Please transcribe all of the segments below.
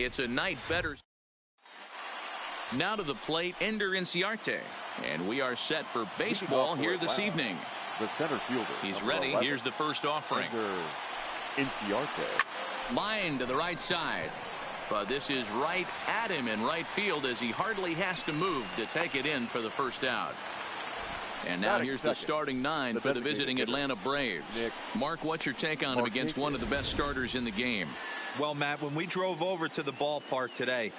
It's a night better. Now to the plate, Ender Inciarte. And we are set for baseball here this evening. The center fielder. He's ready. Here's the first offering. Inciarte. Line to the right side. But this is right at him in right field as he hardly has to move to take it in for the first out. And now here's the starting nine for the visiting Atlanta Braves. Mark, what's your take on him against one of the best starters in the game? Well, Matt, when we drove over to the ballpark today,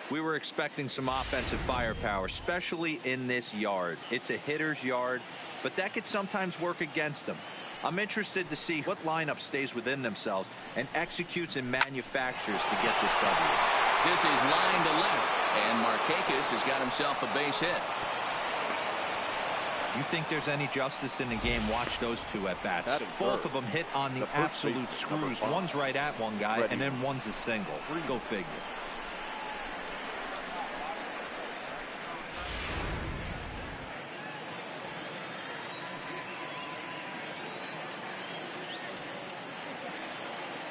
we were expecting some offensive firepower, especially in this yard. It's a hitter's yard, but that could sometimes work against them. I'm interested to see what lineup stays within themselves and executes and manufactures to get this W. This is line to left, and Markakis has got himself a base hit. You think there's any justice in the game? Watch those two at bats. Both of them hit on the absolute screws. One's right at one guy, and then one's a single. Go figure.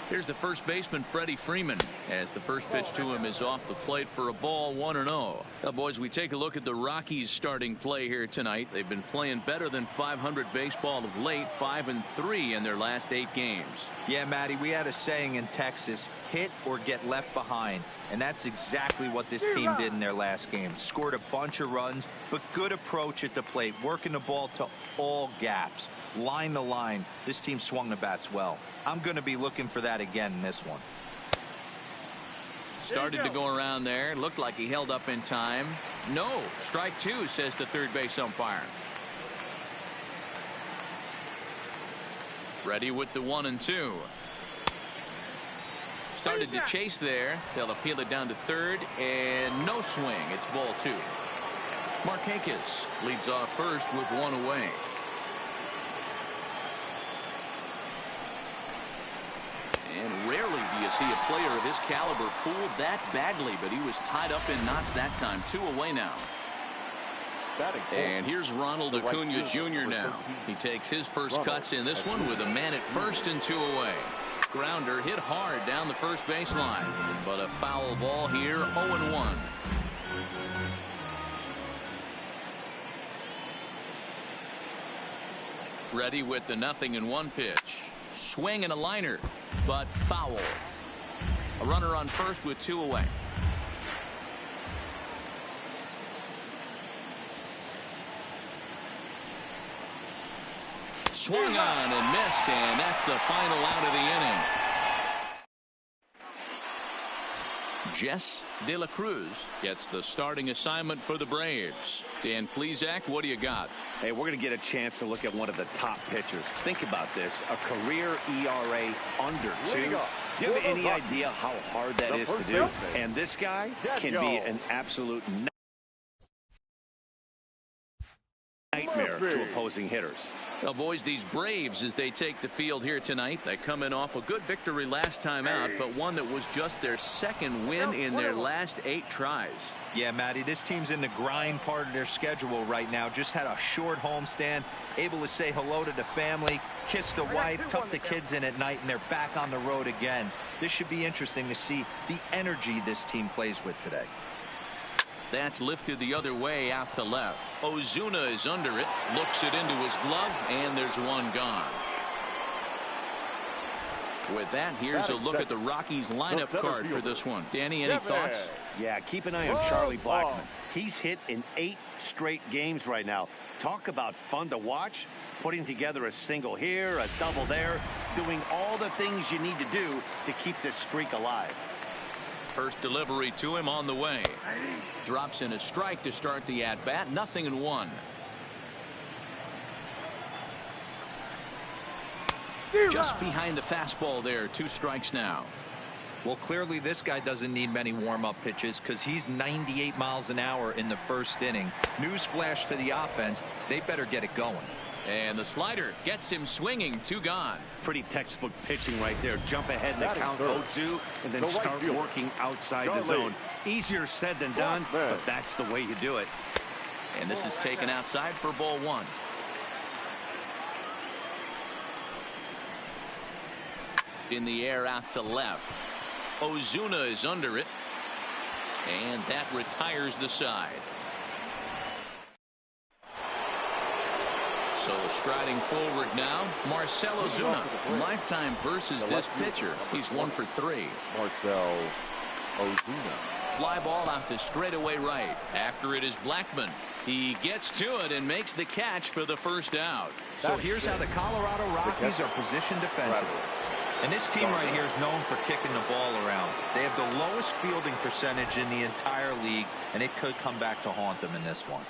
Here's the first baseman, Freddie Freeman, as the first pitch to him is off the plate for a ball, 1-0. Now, boys, we take a look at the Rockies starting play here tonight. They've been playing better than .500 baseball of late, 5-3 in their last 8 games. Yeah, Matty, we had a saying in Texas, hit or get left behind. And that's exactly what this team did in their last game. Scored a bunch of runs, but good approach at the plate, working the ball to all gaps. Line to line, this team swung the bats well. I'm going to be looking for that again in this one. Started to go around there. Looked like he held up in time. No, strike 2, says the third base umpire. Ready with the 1-2. Started to chase there. They'll appeal it down to third, and no swing. It's ball 2. Markakis leads off first with 1 away. And rarely do you see a player of his caliber fooled that badly, but he was tied up in knots that time. 2 away now. And here's Ronald Acuna Jr. now. He takes his first cuts in this one with a man at first and 2 away. Grounder hit hard down the first baseline, but a foul ball here, 0-1. Ready with the 0-1 pitch. Swing and a liner, but foul. A runner on first with 2 away. Swung on and missed, and that's the final out of the inning. Jess De La Cruz gets the starting assignment for the Braves. Dan Plesac, what do you got? Hey, we're going to get a chance to look at one of the top pitchers. Think about this. A career ERA under 2. Do you have any idea how hard that is to do? And this guy can be an absolute nightmare to opposing hitters. Well, boys, these Braves, as they take the field here tonight, they come in off a good victory last time out, but one that was just their second win in their last 8 tries. Yeah, Matty, this team's in the grind part of their schedule right now. Just had a short homestand, able to say hello to the family, kiss the wife, tuck the kids in at night, and they're back on the road again. This should be interesting to see the energy this team plays with today. That's lifted the other way out to left. Ozuna is under it, looks it into his glove, and there's one gone. With that, here's a look at the Rockies lineup card for this one. Danny, any thoughts? Yeah, keep an eye on Charlie Blackmon. He's hit in 8 straight games right now. Talk about fun to watch. Putting together a single here, a double there, doing all the things you need to do to keep this streak alive. First delivery to him on the way. Drops in a strike to start the at-bat. 0-1. Just behind the fastball there. 2 strikes now. Well, clearly this guy doesn't need many warm-up pitches because he's 98 miles an hour in the first inning. Newsflash to the offense. They better get it going. And the slider gets him swinging. 2 gone. Pretty textbook pitching right there. Jump ahead in the count 0-2 and then start working outside the zone. Easier said than done, but that's the way you do it. And this is taken outside for ball 1. In the air out to left. Ozuna is under it. And that retires the side. So striding forward now, Marcell Ozuna. Lifetime versus this pitcher. He's 1 for 3. Marcell Ozuna. Fly ball out to straightaway right. After it is Blackmon. He gets to it and makes the catch for the first out. So here's how the Colorado Rockies are positioned defensively. And this team right here is known for kicking the ball around. They have the lowest fielding percentage in the entire league, and it could come back to haunt them in this one.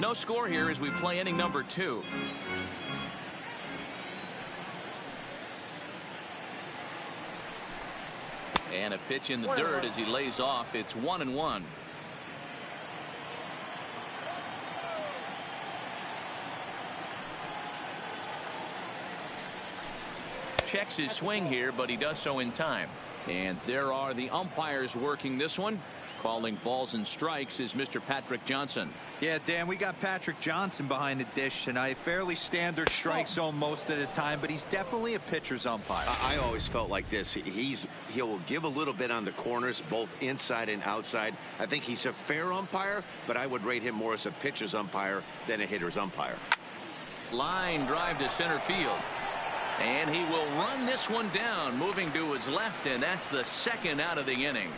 No score here as we play inning number 2. And a pitch in the dirt as he lays off. It's 1-1. Checks his swing here, but he does so in time. And there are the umpires working this one. Calling balls and strikes is Mr. Patrick Johnson. Yeah, Dan, we got Patrick Johnson behind the dish tonight. Fairly standard strike zone most of the time, but he's definitely a pitcher's umpire. I always felt like this. He'll give a little bit on the corners, both inside and outside. I think he's a fair umpire, but I would rate him more as a pitcher's umpire than a hitter's umpire. Line drive to center field. And he will run this one down, moving to his left, and that's the second out of the inning.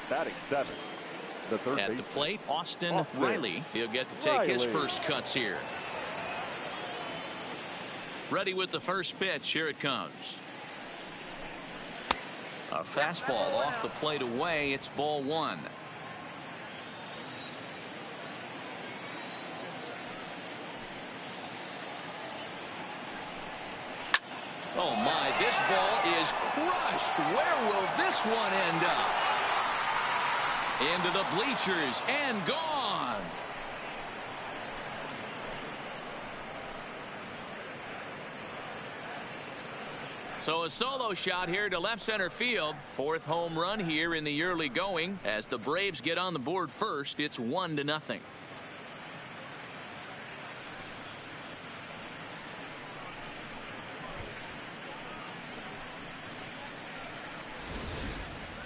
Batting 7. The third at the plate, Austin Riley. He'll get to take his first cuts here. Ready with the first pitch. Here it comes. A fastball off the plate away. It's ball 1. Oh my, this ball is crushed. Where will this one end up? Into the bleachers and gone. So a solo shot here to left center field. 4th home run here in the early going. As the Braves get on the board first, it's 1-0.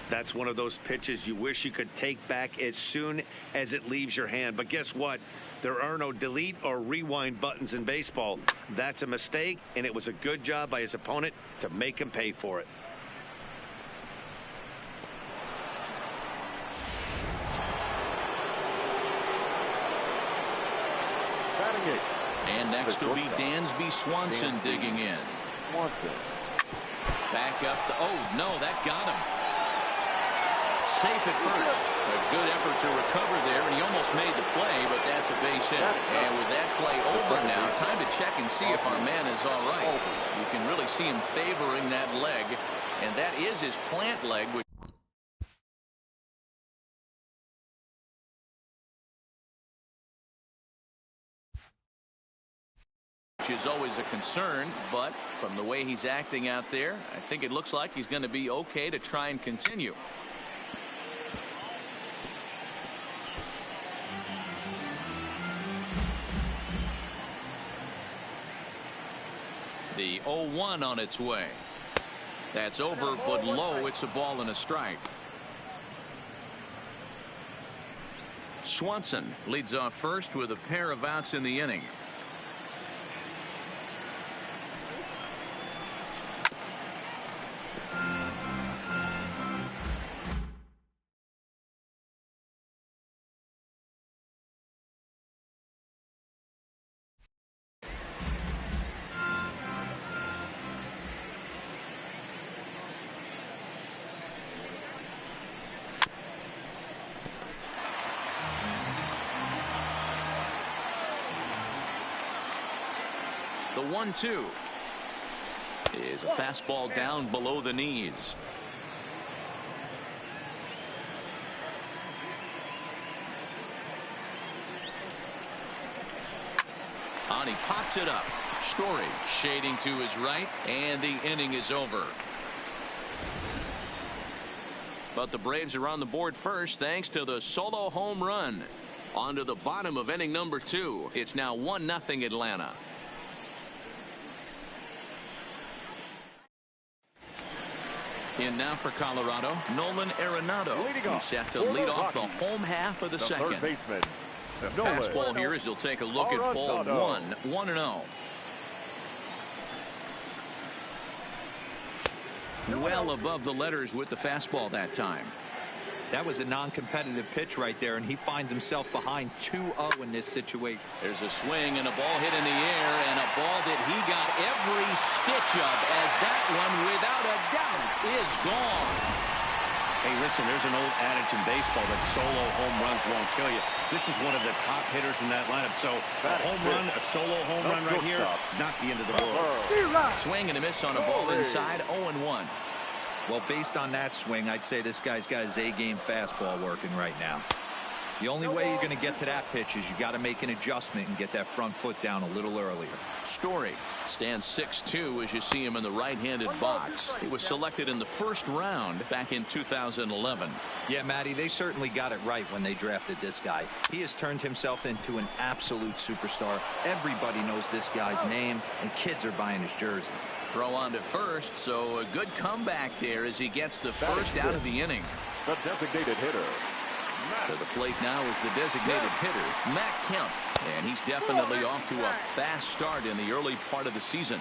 That's one of those pitches you wish you could take back as soon as it leaves your hand. But guess what? There are no delete or rewind buttons in baseball. That's a mistake, and it was a good job by his opponent to make him pay for it. And next will be Dansby Swanson digging in. Back up. Oh, no, that got him. Safe at first. A good effort to recover there, and he almost made the play, but that's a base hit. And with that play over now, time to check and see if our man is all right. You can really see him favoring that leg, and that is his plant leg. Which is always a concern, but from the way he's acting out there, I think it looks like he's going to be okay to try and continue. The 0-1 on its way. That's over, but low. It's a ball and a strike. Swanson leads off first with a pair of outs in the inning. The 1-2 is a fastball down below the knees. And he pops it up. Story shading to his right, and the inning is over. But the Braves are on the board first thanks to the solo home run. On to the bottom of inning number 2. It's now 1-0 Atlanta. In now for Colorado, Nolan Arenado. He's set to lead off the home half of the second. Third baseman, The Nolan fastball here as he'll take a look at ball Arenado. 1-0. Well above the letters with the fastball that time. That was a non-competitive pitch right there, and he finds himself behind 2-0 in this situation. There's a swing and a ball hit in the air, and a ball that he got every stitch of, as that one, without a doubt, is gone. Hey, listen, there's an old adage in baseball that solo home runs won't kill you. This is one of the top hitters in that lineup. So a home run, a solo home run right here, it's not the end of the world. Swing and a miss on a ball inside, 0-1. Well, based on that swing, I'd say this guy's got his A-game fastball working right now. The only way you're going to get to that pitch is you got to make an adjustment and get that front foot down a little earlier. Story stands 6'2" as you see him in the right-handed box. He was selected in the first round back in 2011. Yeah, Matty, they certainly got it right when they drafted this guy. He has turned himself into an absolute superstar. Everybody knows this guy's name, and kids are buying his jerseys. Throw on to first, so a good comeback there as he gets the first out of the inning. The designated hitter. To the plate now is the designated hitter, Matt Kemp. And he's definitely off to a fast start in the early part of the season.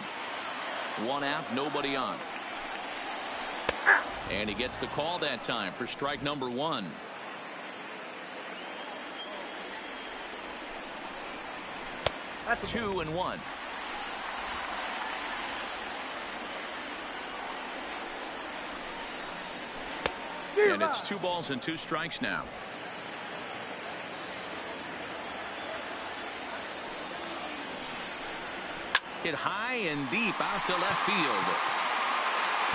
One out, nobody on. And he gets the call that time for strike number 1. That's 2-1. And it's 2 balls and 2 strikes now. Hit high and deep out to left field.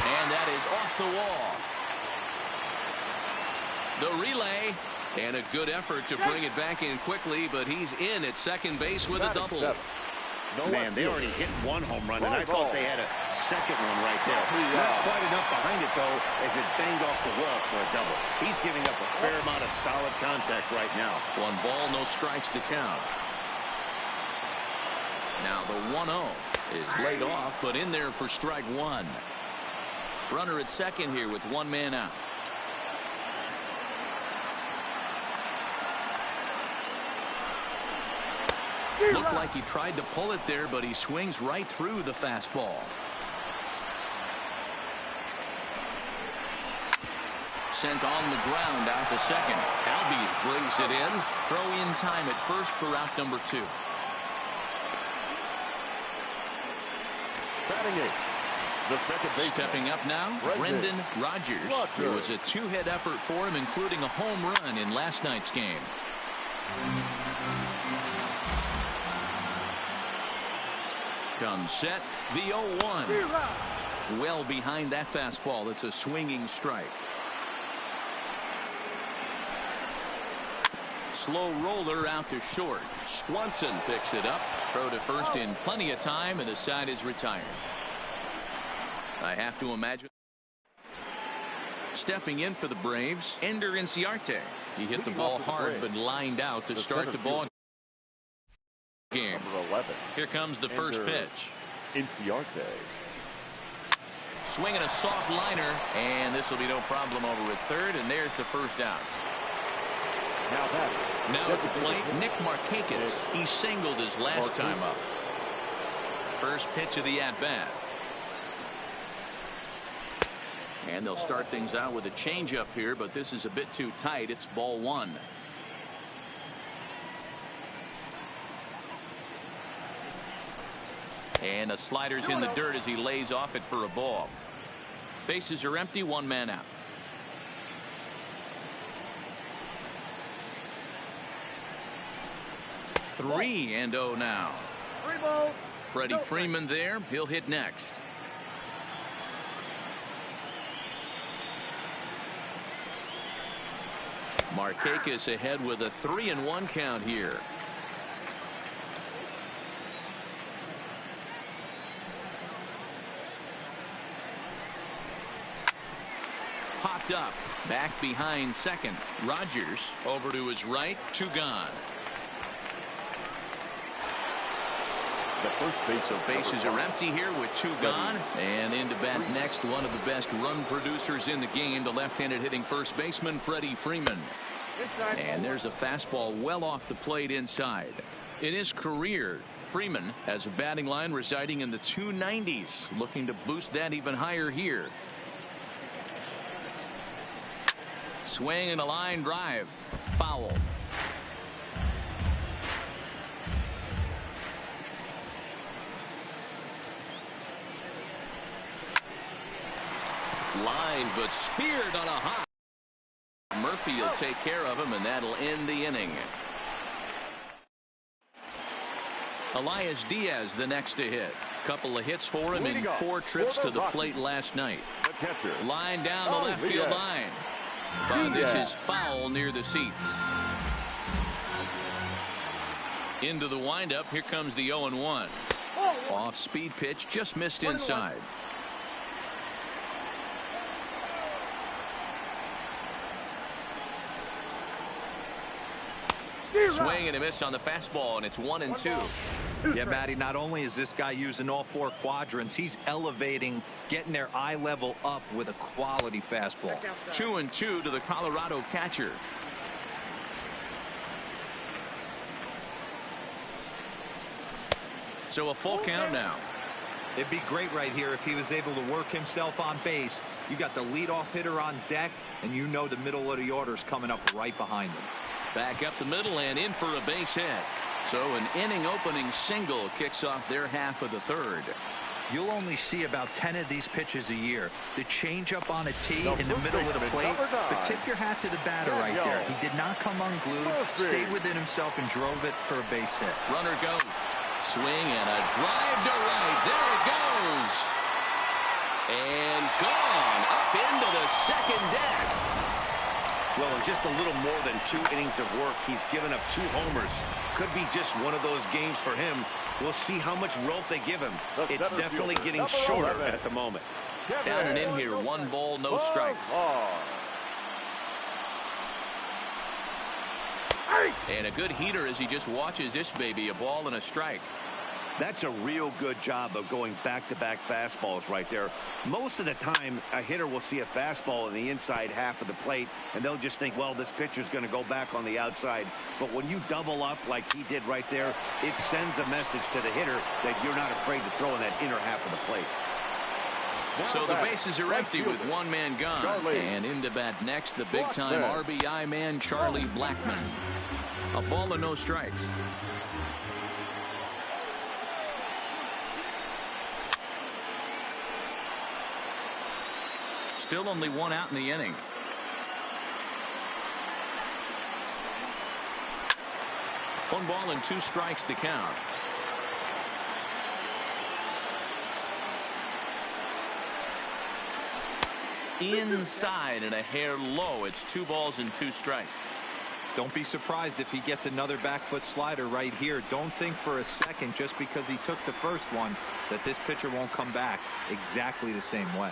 And that is off the wall. The relay, and a good effort to bring it back in quickly, but he's in at second base with a double. Man, they already hit 1 home run, and I thought they had a second one right there. Not quite enough behind it, though, as it banged off the wall for a double. He's giving up a fair amount of solid contact right now. 1 ball, no strikes to count. Now the 1-0 is laid off, but in there for strike 1. Runner at second here with 1 man out. Looked like he tried to pull it there, but he swings right through the fastball. Sent on the ground out to second. Albies brings it in. Throw in time at first for out number 2. Batting it, the second baseman. Stepping up now, Brendan Rodgers. It was a 2-hit effort for him, including a home run in last night's game. Comes set, the 0-1. Well behind that fastball. It's a swinging strike. Slow roller out to short. Swanson picks it up. Throw to first in plenty of time, and the side is retired. I have to imagine. Stepping in for the Braves, Ender Inciarte. He hit the ball hard, but lined out to start the ball game. Number 11. Here comes the first pitch. Inciarte. Swinging a soft liner, and this will be no problem over at third, and there's the first out. Now at the plate, Nick Markakis. He singled his last time up. First pitch of the at-bat. And they'll start things out with a changeup here, but this is a bit too tight. It's ball 1. And a slider's in the dirt as he lays off it for a ball. Bases are empty, 1 man out. Three and 0 now. Freddie Freeman there. He'll hit next. Markakis ahead with a 3-1 count here. Popped up. Back behind second. Rodgers over to his right. 2 gone. the first base. So bases are empty here with 2 gone. And into bat next, one of the best run producers in the game, the left-handed hitting first baseman Freddie Freeman. And there's a fastball well off the plate inside. In his career, Freeman has a batting line residing in the 290s, looking to boost that even higher here. Swing and a line drive. Foul. Line, but speared on a high. Murphy will take care of him, and that'll end the inning. Elias Diaz the next to hit. Couple of hits for him in 4 trips to the plate last night. Line down the left field line. But this is foul near the seats. Into the windup. Here comes the 0-1. Off speed pitch, just missed inside. Swing and a miss on the fastball, and it's 1-2. Yeah, Matty, not only is this guy using all 4 quadrants, he's elevating, getting their eye level up with a quality fastball. 2-2 to the Colorado catcher. So a full count now. It'd be great right here if he was able to work himself on base. You got the leadoff hitter on deck, and you know the middle of the order's coming up right behind him. Back up the middle and in for a base hit. So an inning opening single kicks off their half of the third. You'll only see about 10 of these pitches a year. The changeup on a tee in the middle of the plate. But tip your hat to the batter right there. He did not come unglued, stayed within himself, and drove it for a base hit. Runner goes. Swing and a drive to right. There it goes. And gone up into the second deck. Well, in just a little more than 2 innings of work, he's given up 2 homers. Could be just one of those games for him. We'll see how much rope they give him. It's definitely getting shorter at the moment. Down and in here, 1 ball, no strikes. And a good heater as he just watches this baby, a ball and a strike. That's a real good job of going back-to-back fastballs right there. Most of the time, a hitter will see a fastball in the inside half of the plate, and they'll just think, well, this pitcher's going to go back on the outside. But when you double up like he did right there, it sends a message to the hitter that you're not afraid to throw in that inner half of the plate. So the bases are empty with 1 man gone. And into bat next, the big-time RBI man, Charlie Blackmon. A ball and no strikes. Still only 1 out in the inning. One ball and 2 strikes to count. Inside and a hair low. It's 2 balls and 2 strikes. Don't be surprised if he gets another back foot slider right here. Don't think for a second, just because he took the first one, that this pitcher won't come back exactly the same way.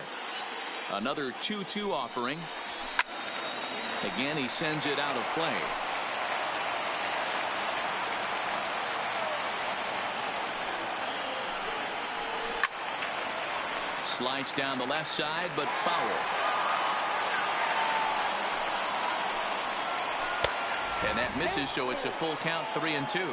Another 2-2 offering. Again, he sends it out of play. Slice down the left side, but foul. And that misses, so it's a full count, 3-2.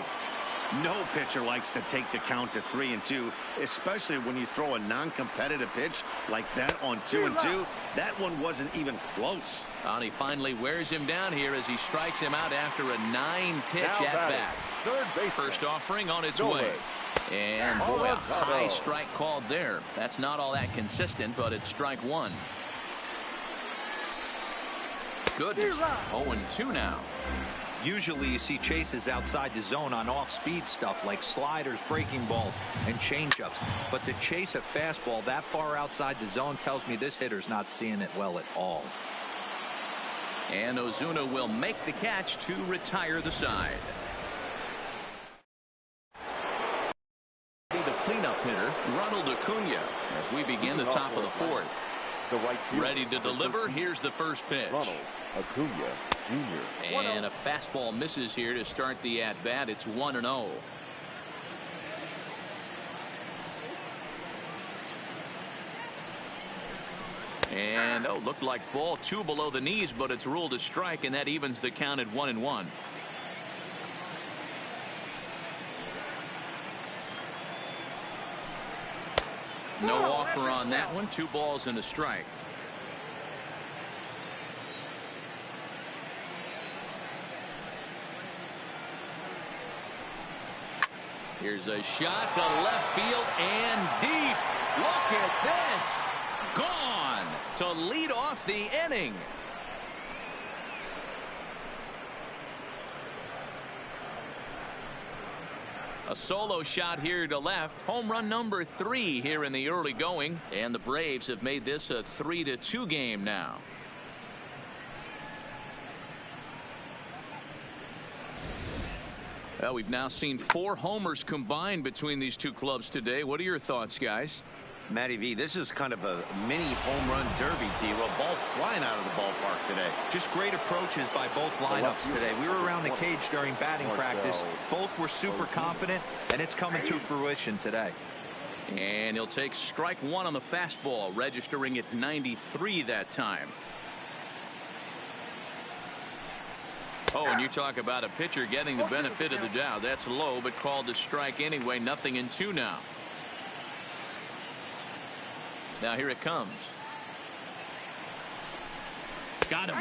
No pitcher likes to take the count to 3-2, especially when you throw a non-competitive pitch like that on 2-2. That one wasn't even close. And he finally wears him down here as he strikes him out after a 9-pitch at-bat. First offering on its way. And boy, a high strike called there. That's not all that consistent, but it's strike 1. Goodness. 0-2 now. Usually you see chases outside the zone on off-speed stuff like sliders, breaking balls, and changeups. But to chase a fastball that far outside the zone tells me this hitter's not seeing it well at all. And Ozuna will make the catch to retire the side. The cleanup hitter, Ronald Acuna, as we begin the top of the 4th. Ready to deliver. Here's the first pitch. Ronald Acuna Jr. And a fastball misses here to start the at-bat. It's 1-0. And looked like ball 2 below the knees, but it's ruled a strike, and that evens the count at 1-1. No offer on that one. 2 balls and a strike. Here's a shot to left field and deep. Look at this. Gone to lead off the inning. A solo shot here to left. Home run number 3 here in the early going. And the Braves have made this a 3-2 game now. Well, we've now seen 4 homers combined between these two clubs today. What are your thoughts, guys? Matty V, this is kind of a mini home run derby, D-Roll. Ball flying out of the ballpark today. Just great approaches by both lineups today. We were around the cage during batting practice. Both were super confident, and it's coming to fruition today. And he'll take strike 1 on the fastball, registering at 93 that time. Oh, and you talk about a pitcher getting the benefit of the doubt. That's low, but called a strike anyway. 0-2 now. Now here it comes. Got him.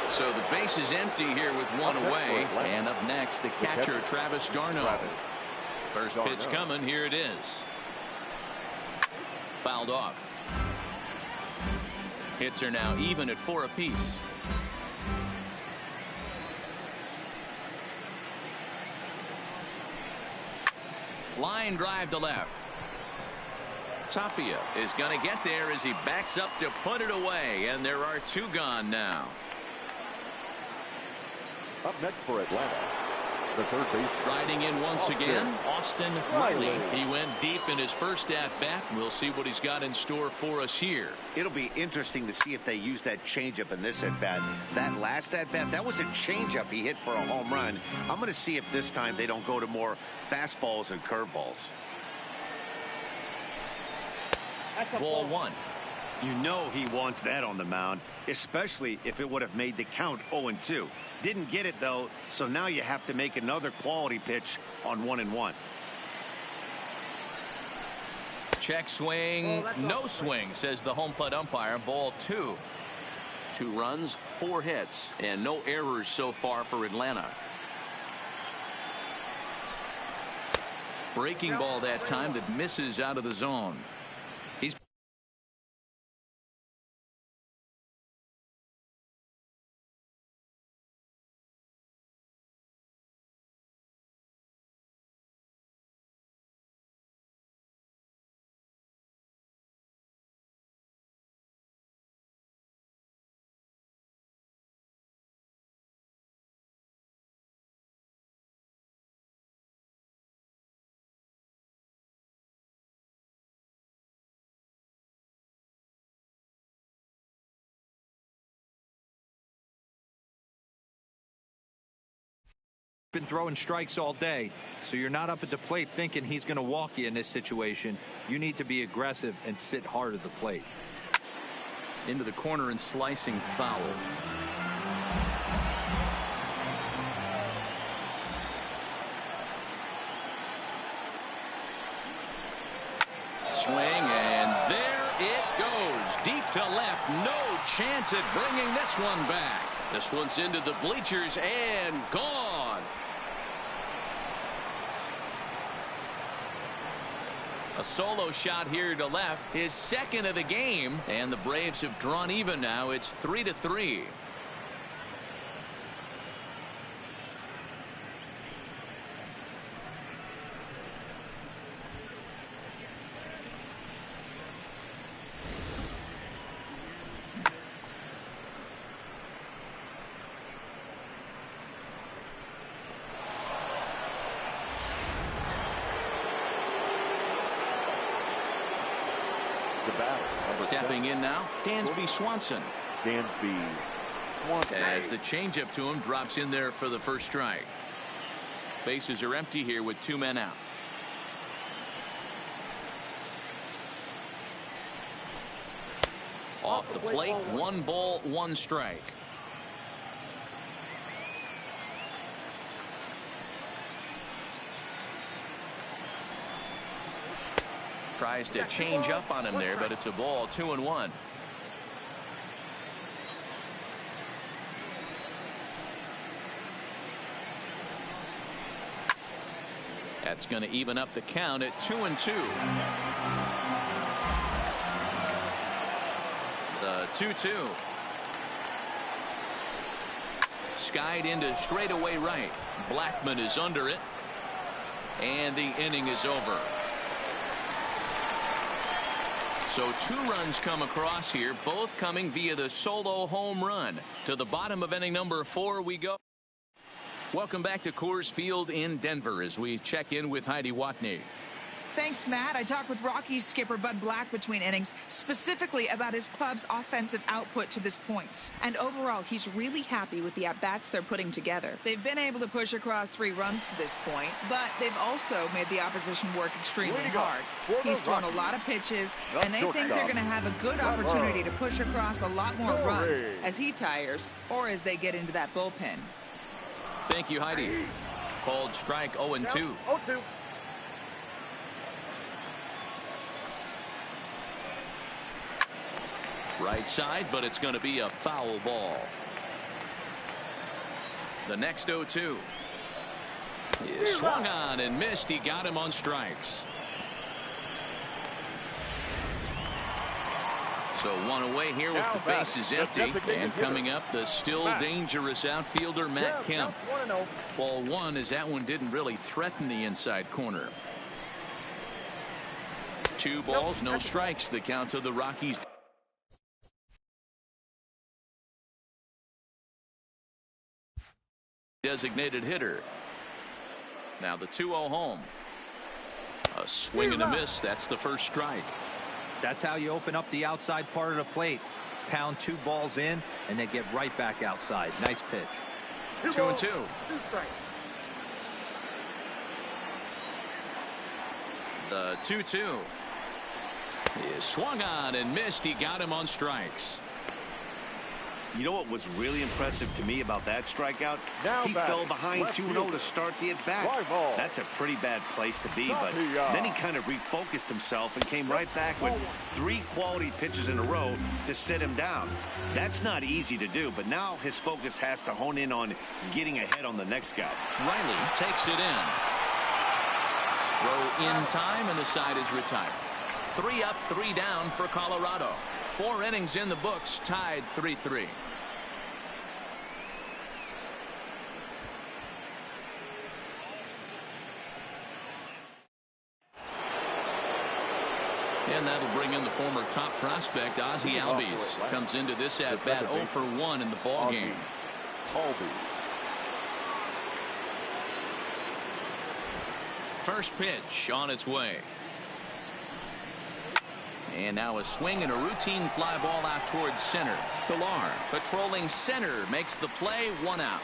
So the base is empty here with 1 away. And up next, the catcher, Travis d'Arnaud. First pitch coming. Here it is. Fouled off. Hits are now even at 4 apiece. Line drive to left. Tapia is going to get there as he backs up to put it away, and there are 2 gone now. Up next for Atlanta, the third base. Riding in once again, Austin Riley. He went deep in his first at-bat. We'll see what he's got in store for us here. It'll be interesting to see if they use that changeup in this at-bat. That last at-bat, that was a changeup he hit for a home run. I'm going to see if this time they don't go to more fastballs and curveballs. Ball 1. You know he wants that on the mound, especially if it would have made the count 0-2. Didn't get it, though, so now you have to make another quality pitch on 1-1. Check swing, no swing, says the home plate umpire. Ball 2. 2 runs, 4 hits, and no errors so far for Atlanta. Breaking ball that time that misses out of the zone. He's been throwing strikes all day, so you're not up at the plate thinking he's going to walk you in this situation. You need to be aggressive and sit hard at the plate. into the corner and slicing foul. Swing, and there it goes. Deep to left. No chance at bringing this one back. This one's into the bleachers and gone. A solo shot here to left, his second of the game, and the Braves have drawn even now. It's 3-3. Stepping in now, Dansby Swanson. Dansby Swanson. As the changeup to him drops in there for the first strike. Bases are empty here with 2 men out. Off the plate, 1 ball, 1 strike. Tries to change up on him there, but it's a ball, 2-1. That's going to even up the count at 2-2. The 2-2. Skied into straightaway right. Blackman is under it. And the inning is over. So 2 runs come across here, both coming via the solo home run. To the bottom of inning number 4 we go. Welcome back to Coors Field in Denver as we check in with Heidi Watney. Thanks, Matt. I talked with Rockies skipper Bud Black between innings, specifically about his club's offensive output to this point. And overall, he's really happy with the at-bats they're putting together. They've been able to push across 3 runs to this point, but they've also made the opposition work extremely hard. He's thrown a lot of pitches, and they think they're going to have a good opportunity to push across a lot more runs as he tires or as they get into that bullpen. Thank you, Heidi. Called strike 0-2. 0-2. Right side, but it's going to be a foul ball. The next 0-2 is swung on and missed. He got him on strikes. So 1 away here with the bases empty. And coming up, the still dangerous outfielder Matt Kemp. Ball 1 as that one didn't really threaten the inside corner. 2 balls, no strikes. The count of the Rockies. Designated hitter. Now the 2-0 home. A swing and a miss. That's the first strike. That's how you open up the outside part of the plate. Pound 2 balls in and then get right back outside. Nice pitch. 2-2. The 2-2 is swung on and missed. He got him on strikes. You know what was really impressive to me about that strikeout? He fell behind 2-0 to start the at-bat. That's a pretty bad place to be, but then he kind of refocused himself and came right back with 3 quality pitches in a row to sit him down. That's not easy to do, but now his focus has to hone in on getting ahead on the next guy. Riley takes it in. Throw in time, and the side is retired. 3 up, 3 down for Colorado. 4 innings in the books, tied 3-3. And that'll bring in the former top prospect Ozzie Albies. Comes into this at bat 0 for 1 in the ball game. First pitch on its way. And now a swing and a routine fly ball out towards center. Pilar patrolling center makes the play, 1 out.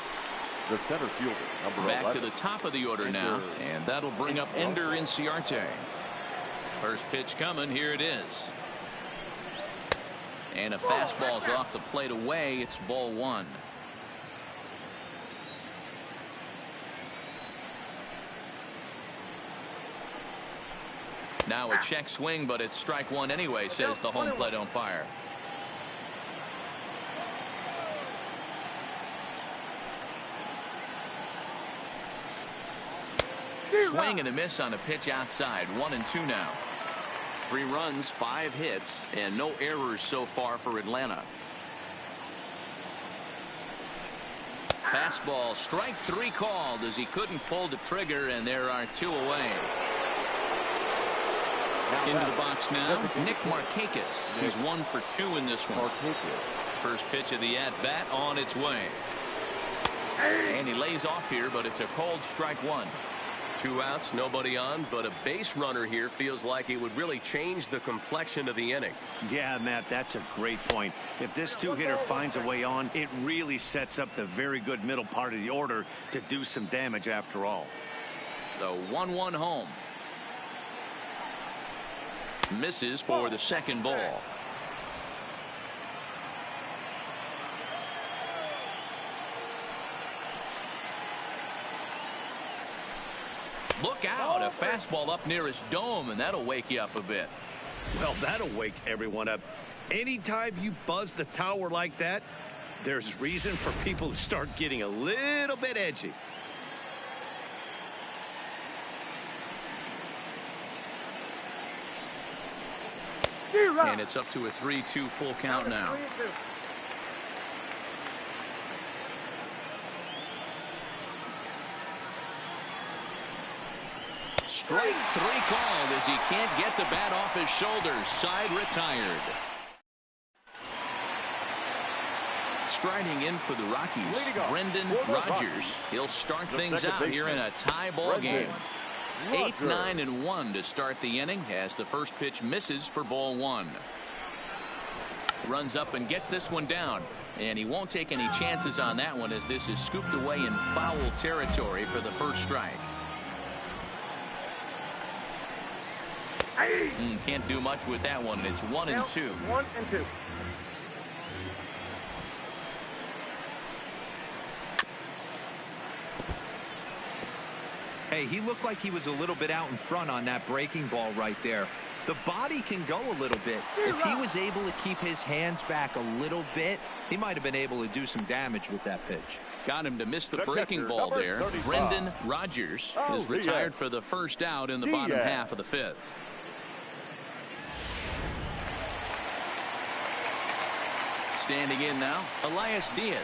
The center fielder, number 11. Back to the top of the order now, and that'll bring up Ender Inciarte. First pitch coming, here it is. And a fastball's off the plate away. It's ball 1. Now a check swing, but it's strike 1 anyway, says the home plate umpire. Swing and a miss on a pitch outside. 1-2 now. 3 runs, 5 hits, and no errors so far for Atlanta. Fastball, strike 3 called as he couldn't pull the trigger, and there are 2 away. Into the box now, Nick Markakis. He's 1 for 2 in this one. First pitch of the at-bat on its way. And he lays off here, but it's a cold strike 1. 2 outs, nobody on, but a base runner here feels like it would really change the complexion of the inning. Yeah, Matt, that's a great point. If this 2-hitter finds a way on, it really sets up the very good middle part of the order to do some damage after all. The 1-1 home. Misses for the second ball. fastball up near his dome, and that'll wake you up a bit. Well, that'll wake everyone up. Anytime you buzz the tower like that, there's reason for people to start getting a little bit edgy. And it's up to a 3-2 full count now. Strike 3 called as he can't get the bat off his shoulders. Side retired. Striding in for the Rockies, Brendan Rodgers. He'll start things out here in a tie ball game. 8-9-1 to start the inning as the first pitch misses for ball 1. Runs up and gets this one down, and he won't take any chances on that one as this is scooped away in foul territory for the first strike. Can't do much with that one, and it's 1-2. 1-2. Hey, he looked like he was a little bit out in front on that breaking ball right there. The body can go a little bit. If he was able to keep his hands back a little bit, he might have been able to do some damage with that pitch. Got him to miss the breaking ball there. 35. Brendan Rodgers is retired for the first out in the bottom half of the 5th. Standing in now, Elias Diaz.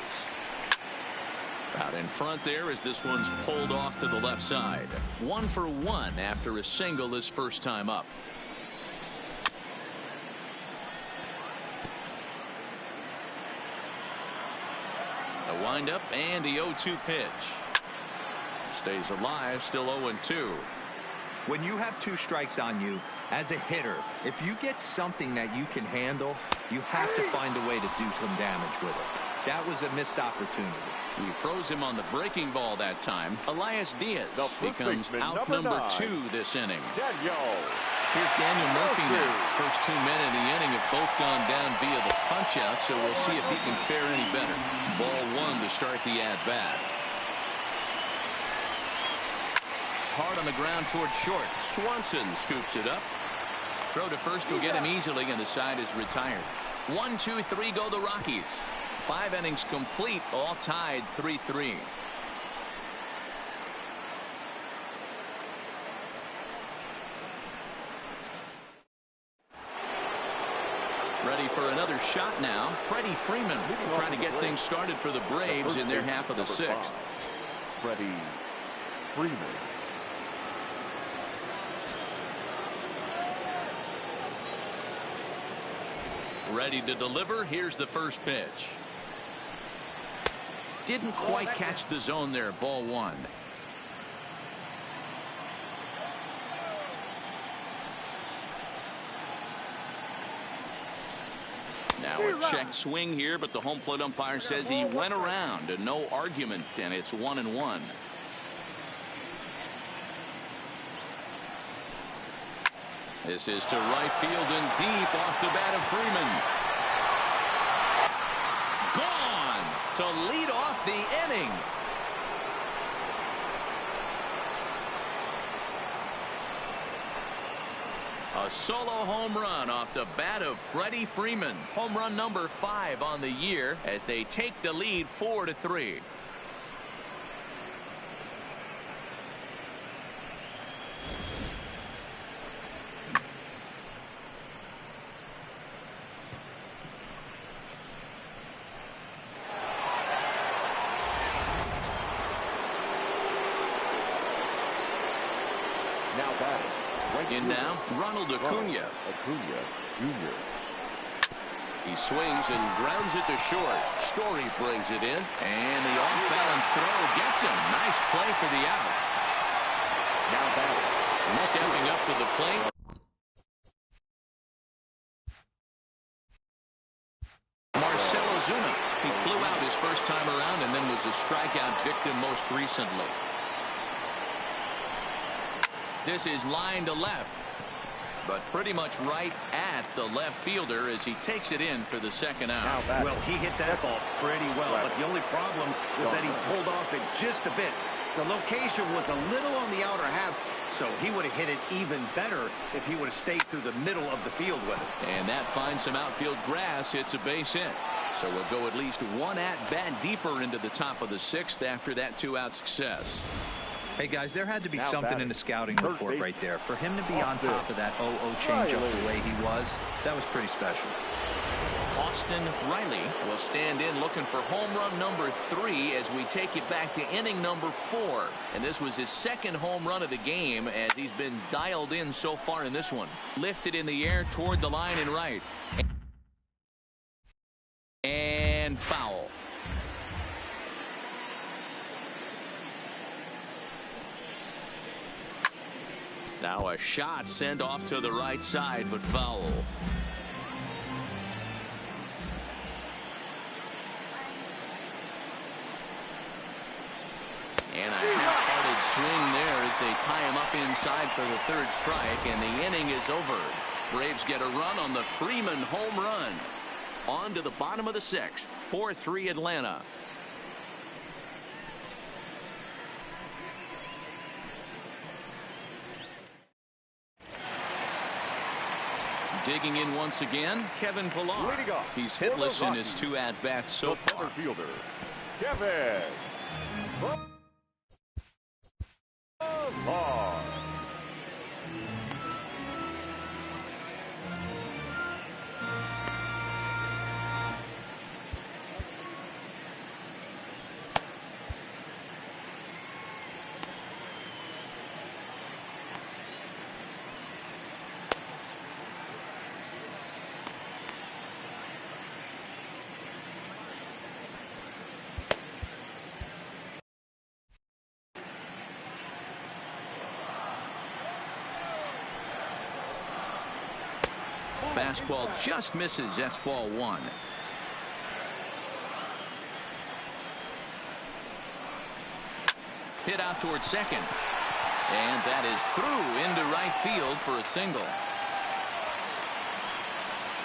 Out in front there as this one's pulled off to the left side. 1 for 1 after a single his first time up. A windup and the 0-2 pitch. Stays alive, still 0-2. When you have 2 strikes on you, as a hitter, if you get something that you can handle, you have to find a way to do some damage with it. That was a missed opportunity. He froze him on the breaking ball that time. Elias Diaz becomes out number 2 this inning. Here's Daniel Murphy now. First 2 men in the inning have both gone down via the punch-out, so we'll see if he can fare any better. Ball 1 to start the at-bat. Hard on the ground towards short. Swanson scoops it up. Throw to first will get him easily, and the side is retired. 1, 2, 3 go the Rockies. 5 innings complete, all tied 3-3. Ready for another shot now. Freddie Freeman trying to get things started for the Braves in their half of the 6th. Freddie Freeman. Ready to deliver. Here's the first pitch. Didn't quite catch the zone there. Ball 1. Now a check swing here, but the home plate umpire says he went around and no argument, and it's 1-1. This is to right field and deep off the bat of Freeman. Gone to lead off the inning. A solo home run off the bat of Freddie Freeman. Home run number 5 on the year as they take the lead 4-3. In now, Ronald Acuna. Acuna Jr. He swings and grounds it to short. Story brings it in, and the off-balance throw gets him. Nice play for the out. Now batting. Stepping up to the plate. Marcell Ozuna. He flew out his first time around and then was a strikeout victim most recently. This is line to left, but pretty much right at the left fielder as he takes it in for the second out. Well, he hit that ball pretty well, but the only problem was that he pulled off it just a bit. The location was a little on the outer half, so he would have hit it even better if he would have stayed through the middle of the field with it. And that finds some outfield grass. It's a base hit. So we'll go at least one at-bat deeper into the top of the sixth after that two-out success. Hey, guys, there had to be something in the scouting report right there. For him to be on top of that 0-0 changeup the way he was, that was pretty special. Austin Riley will stand in looking for home run number 3 as we take it back to inning number 4. And this was his second home run of the game as he's been dialed in so far in this one. Lifted in the air toward the line and right. And foul. Now a shot sent off to the right side, but foul. And a half-hearted swing there as they tie him up inside for the third strike, and the inning is over. Braves get a run on the Freeman home run. On to the bottom of the sixth. 4-3 Atlanta. Digging in once again, Kevin Pillar. He's hitless in his 2 at-bats so far. Fielder, Kevin Pillar. Fastball just misses. That's ball 1. Hit out towards second. And that is through into right field for a single.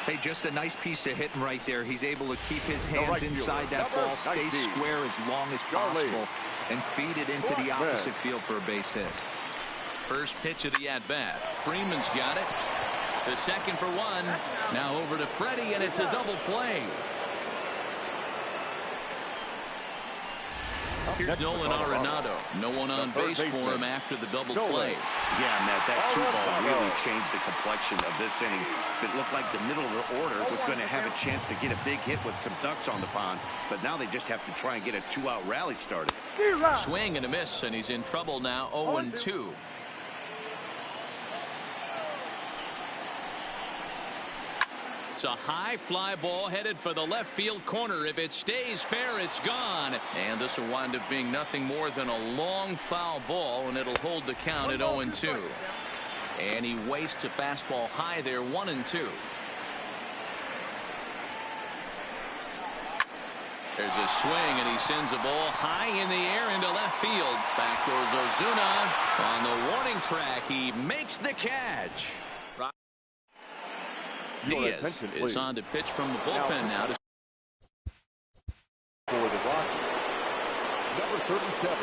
Hey, just a nice piece of hitting right there. He's able to keep his hands inside that ball, stay square as long as possible, and feed it into the opposite field for a base hit. First pitch of the at-bat. Freeman's got it. The second for 1. Now over to Freddie, and it's a double play. Here's Nolan Arenado. No one on base for him after the double play. Yeah, Matt, that 2-ball really changed the complexion of this inning. It looked like the middle of the order was going to have a chance to get a big hit with some ducks on the pond, but now they just have to try and get a 2-out rally started. Swing and a miss, and he's in trouble now. 0-2. It's a high fly ball headed for the left field corner. If it stays fair, it's gone. And this will wind up being nothing more than a long foul ball, and it'll hold the count at 0-2. And he wastes a fastball high there, 1-2. There's a swing, and he sends a ball high in the air into left field. Back goes Ozuna on the warning track. He makes the catch. Diaz is on to pitch from the bullpen now. For the Rockies, number 37.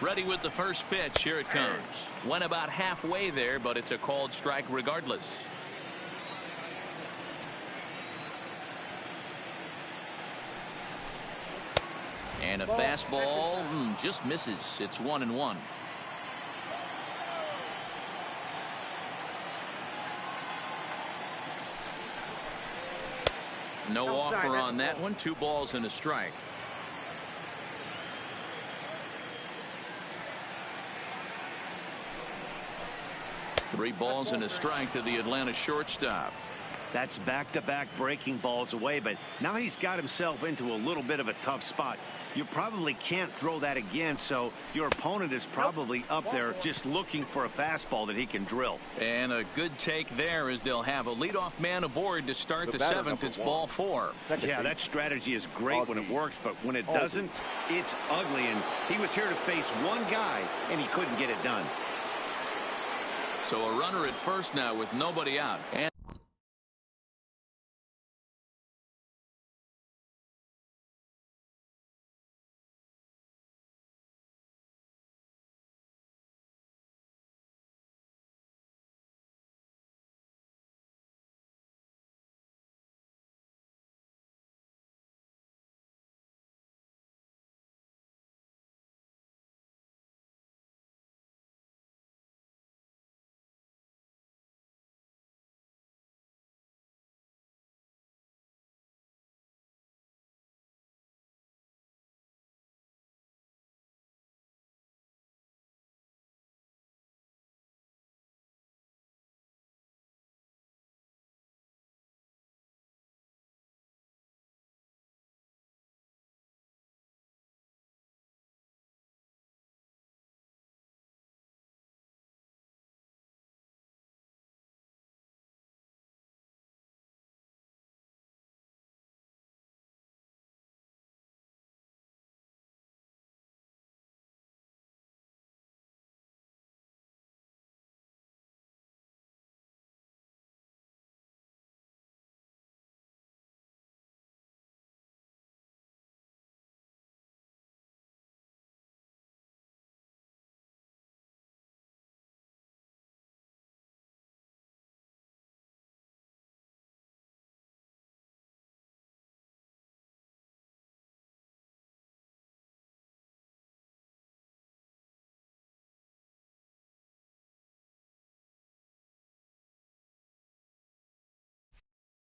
Ready with the first pitch. Here it comes. Went about halfway there, but it's a called strike regardless. And a fastball just misses. It's 1-1. No offer on that one. 2 balls and a strike. Three balls and a strike to the Atlanta shortstop. That's back-to-back breaking balls away, but now he's got himself into a little bit of a tough spot. You probably can't throw that again, so your opponent is probably up there just looking for a fastball that he can drill. And a good take there as they'll have a leadoff man aboard to start the seventh. It's ball 4. Yeah, that strategy is great when it works, but when it doesn't, it's ugly. And he was here to face one guy, and he couldn't get it done. So a runner at first now with nobody out.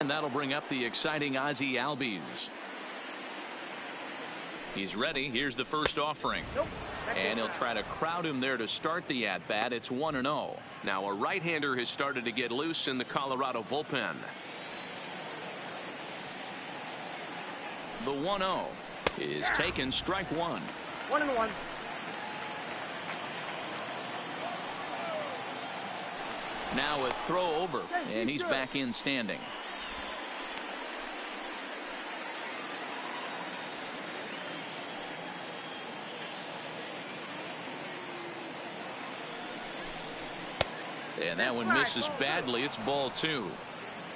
And that'll bring up the exciting Ozzie Albies. He's ready. Here's the first offering. And he'll try to crowd him there to start the at-bat. It's 1-0. Now a right-hander has started to get loose in the Colorado bullpen. The 1-0 is taken, strike 1. 1-1. Now a throw over, and he's back in standing. And that one misses badly. It's ball 2.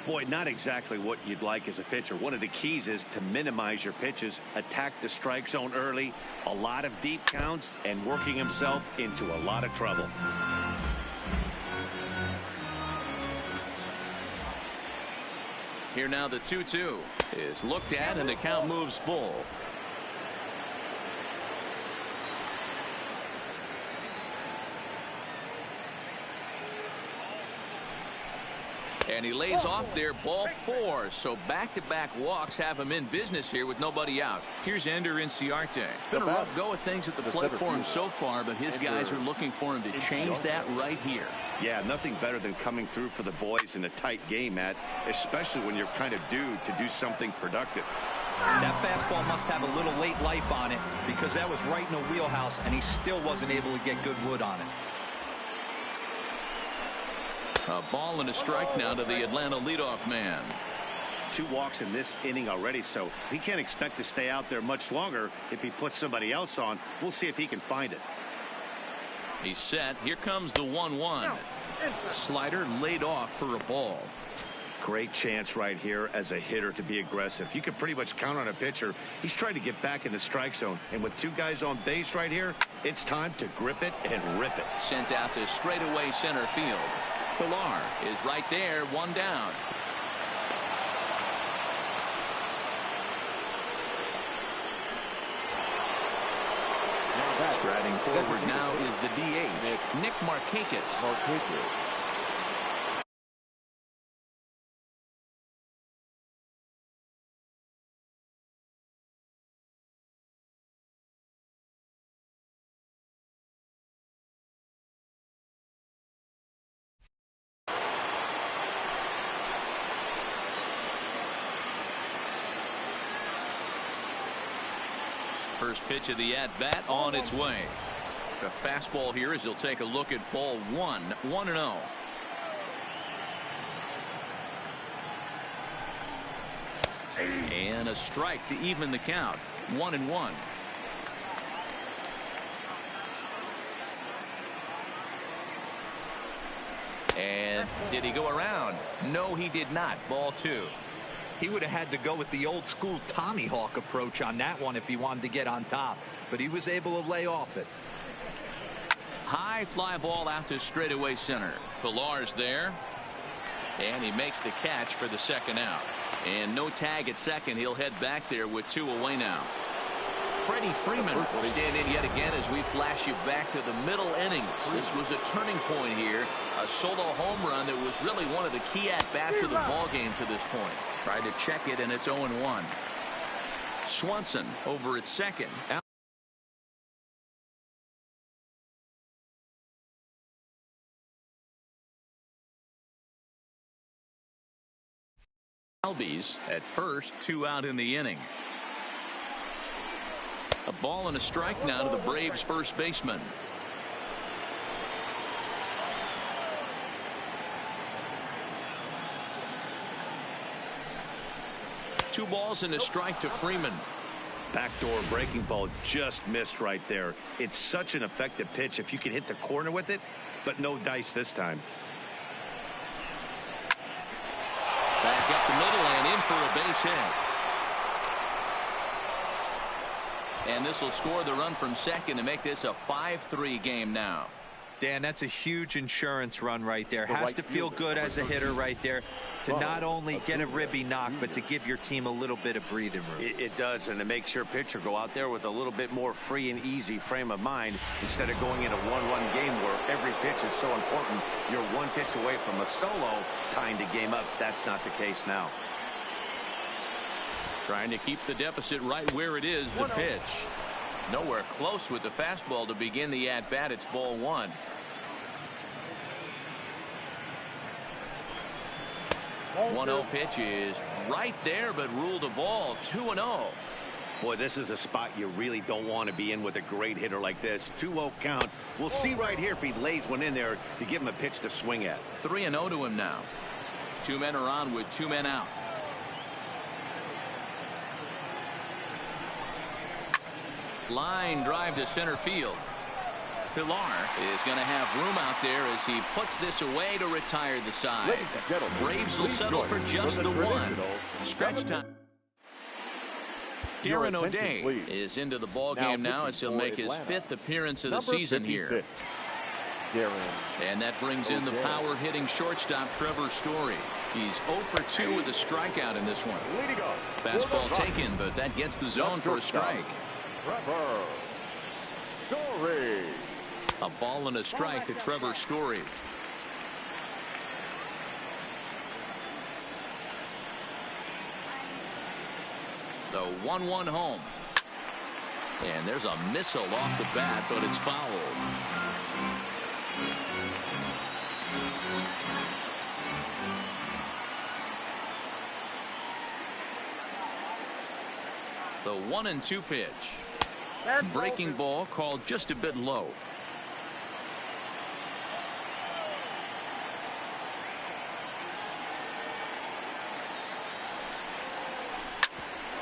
Boy, not exactly what you'd like as a pitcher. One of the keys is to minimize your pitches, attack the strike zone early, a lot of deep counts, and working himself into a lot of trouble. Here now the 2-2 is looked at, and the count moves full. And he lays off there, ball 4. So back-to-back walks have him in business here with nobody out. Here's Ender Inciarte. Been a rough go of things at the plate for him so far, but his guys are looking for him to change that right here. Yeah, nothing better than coming through for the boys in a tight game, Matt, especially when you're kind of due to do something productive. That fastball must have a little late life on it, because that was right in the wheelhouse, and he still wasn't able to get good wood on it. A ball and a strike now to the Atlanta leadoff man. 2 walks in this inning already, so he can't expect to stay out there much longer. If he puts somebody else on, we'll see if he can find it. He's set. Here comes the 1-1. Slider laid off for a ball. Great chance right here as a hitter to be aggressive. You can pretty much count on a pitcher. He's trying to get back in the strike zone, and with 2 guys on base right here, it's time to grip it and rip it. Sent out to straightaway center field. Pilar is right there, 1 down. Striding forward now is the DH, Nick Markakis. First pitch of the at-bat on its way. A fastball here as he'll take a look at ball one. 1-0. And a strike to even the count. 1-1. And did he go around? No, he did not. Ball two. He would have had to go with the old school Tommy Hawk approach on that one if he wanted to get on top, but he was able to lay off it. High fly ball out to straightaway center. Pilar's there, and he makes the catch for the second out. And no tag at second. He'll head back there with 2 away now. Freddie Freeman will stand in yet again as we flash you back to the middle innings. This was a turning point here. A solo home run that was really one of the key at-bats of the ballgame to this point. Tried to check it, and it's 0-1. Swanson over at second. Albies at first, 2 out in the inning. A ball and a strike now to the Braves first baseman. Two balls and a strike to Freeman. Backdoor breaking ball just missed right there. It's such an effective pitch if you can hit the corner with it, but no dice this time. Back up the middle and in for a base hit. And this will score the run from second to make this a 5-3 game now. Dan, that's a huge insurance run right there. Has to feel good as a hitter right there to not only get a ribby knock, but to give your team a little bit of breathing room. It does, and it makes your pitcher go out there with a little bit more free and easy frame of mind instead of going in a 1-1 game where every pitch is so important. You're one pitch away from a solo tying the game up. That's not the case now. Trying to keep the deficit right where it is. The pitch. Nowhere close with the fastball to begin the at-bat. It's ball one. One 1-0 pitch is right there, but ruled a ball. 2-0. Boy, this is a spot you really don't want to be in with a great hitter like this. 2-0 count. We'll see right here if he lays one in there to give him a pitch to swing at. 3-0 to him now. 2 men are on with 2 men out. Line drive to center field. Pilar is going to have room out there as he puts this away to retire the side. Braves will settle for just the one. Stretch time. Darren O'Day is into the ball game now as he'll make his 5th appearance of the season here. And that brings in the power hitting shortstop Trevor Story. He's 0 for 2 with a strikeout in this one. Fastball taken, but that gets the zone for a strike. Trevor Story. A ball and a strike to Trevor Story. The 1-1 home. And there's a missile off the bat, but it's fouled. The 1-2 pitch. Breaking ball called just a bit low.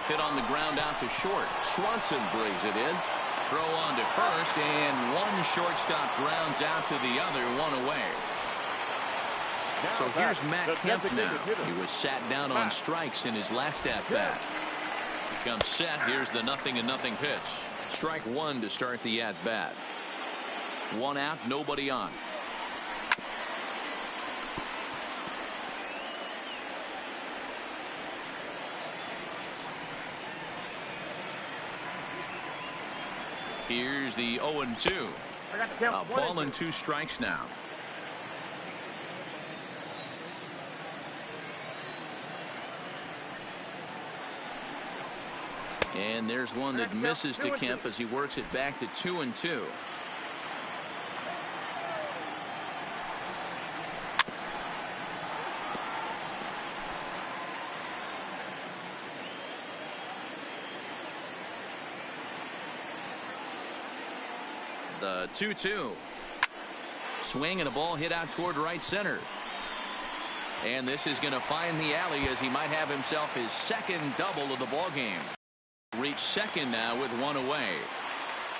Hit on the ground out to short. Swanson brings it in. Throw on to first, and one shortstop grounds out to the other, 1 away. So here's Matt Kemp now. He was sat down on strikes in his last at-bat. He comes set. Here's the 0-0 pitch. Strike 1 to start the at-bat. 1 out, nobody on. Here's the 0-2. A ball and 2 strikes now. And there's one that misses to Kemp as he works it back to 2-2. The 2-2. Swing and a ball hit out toward right center. And this is going to find the alley as he might have himself his second double of the ball game. Reach second now with one away.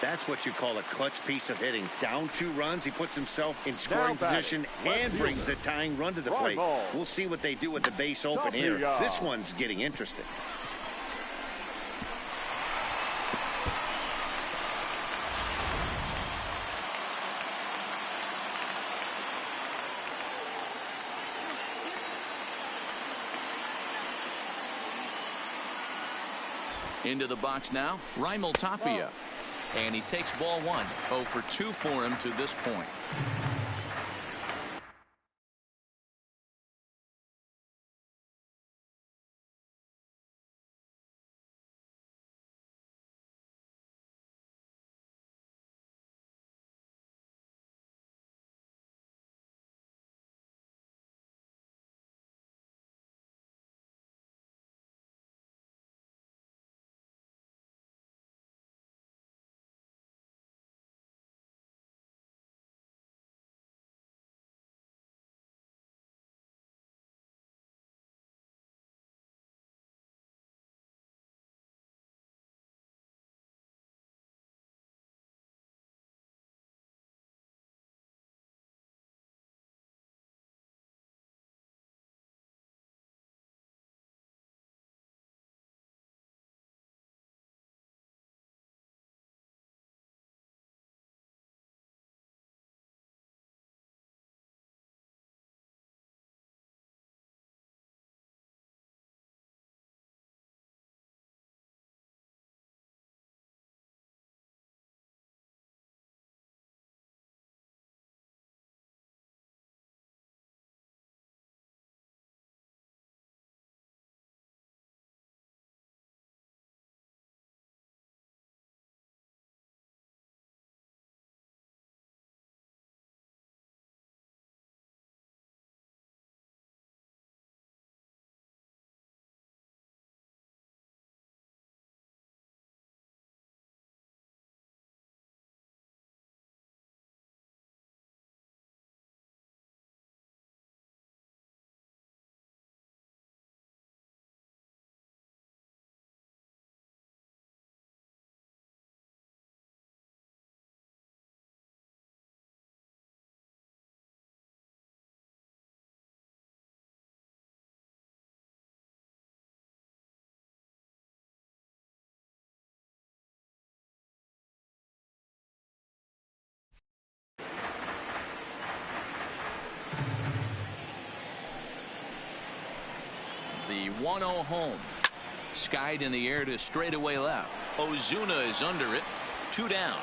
That's what you call a clutch piece of hitting. Down 2 runs, he puts himself in scoring position and brings the tying run to the plate. We'll see what they do with the base open here. This one's getting interesting. Into the box now, Raimel Tapia. And he takes ball 1. 0 for 2 for him to this point. The 1-0 home. Skied in the air to straightaway left. Ozuna is under it. 2 down.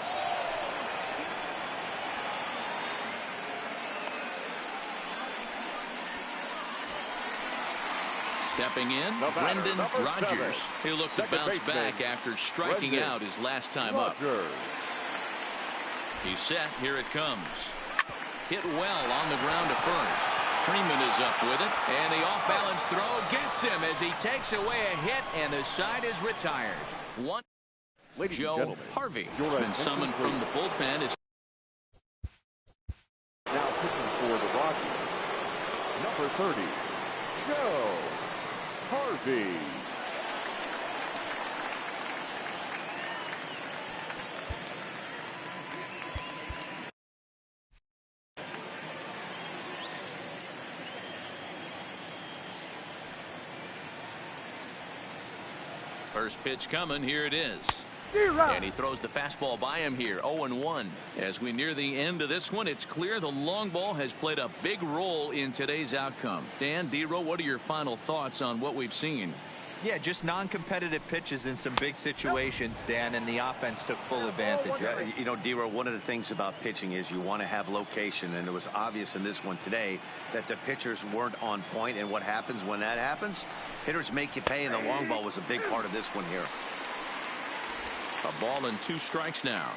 Stepping in, Brendan Rodgers. He'll look to bounce back after striking out his last time up. He's set. Here it comes. Hit well on the ground to first. Freeman is up with it, and the off-balance throw gets him as he takes away a hit, and the side is retired. Joe Harvey has been summoned from the bullpen. Now pitching for the Rockies, number 30, Joe Harvey. First pitch coming. Here it is. And he throws the fastball by him here. 0-1. As we near the end of this one, it's clear the long ball has played a big role in today's outcome. Dan, D-Row, what are your final thoughts on what we've seen? Yeah, just non-competitive pitches in some big situations, Dan, and the offense took full advantage. Yeah, you know, D-Row, one of the things about pitching is you want to have location, and it was obvious in this one today that the pitchers weren't on point, and what happens when that happens? Hitters make you pay, and the long ball was a big part of this one here. A ball and 2 strikes now.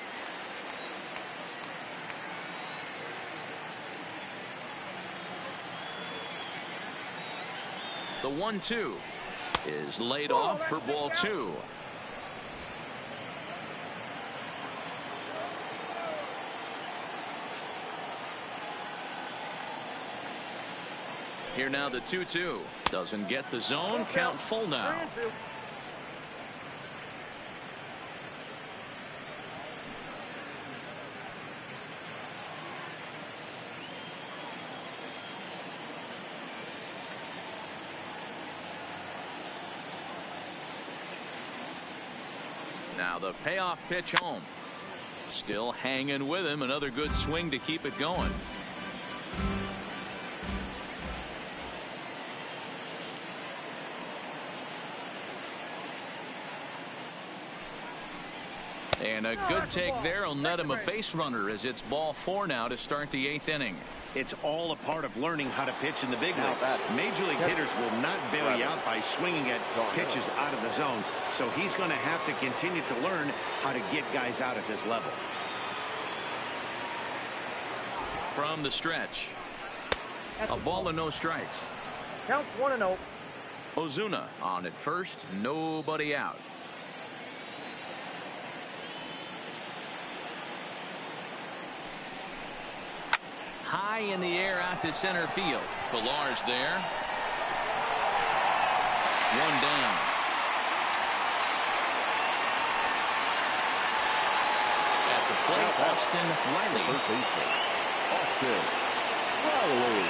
The 1-2 is laid off for ball 2. Here now the 2-2. Doesn't get the zone. Count full now. Now the payoff pitch home. Still hanging with him. Another good swing to keep it going. And a good take there will net him a base runner as it's ball 4 now to start the 8th inning. It's all a part of learning how to pitch in the big leagues. Major league hitters will not bail you out by swinging at pitches out of the zone. So he's going to have to continue to learn how to get guys out at this level. From the stretch. A ball and no strikes. Count 1-0. Ozuna on at first. Nobody out. High in the air out to center field. Pilar's there. One down. At the plate, Austin Riley. Austin Riley.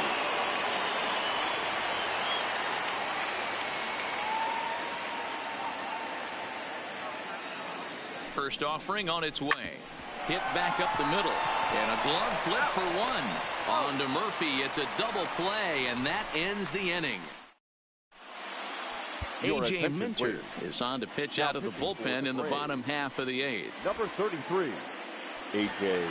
First offering on its way. Hit back up the middle. And a glove flip for 1. On to Murphy. It's a double play, and that ends the inning. A.J. Minter is on to pitch out of the bullpen in the bottom half of the 8th. Number 33, A.J.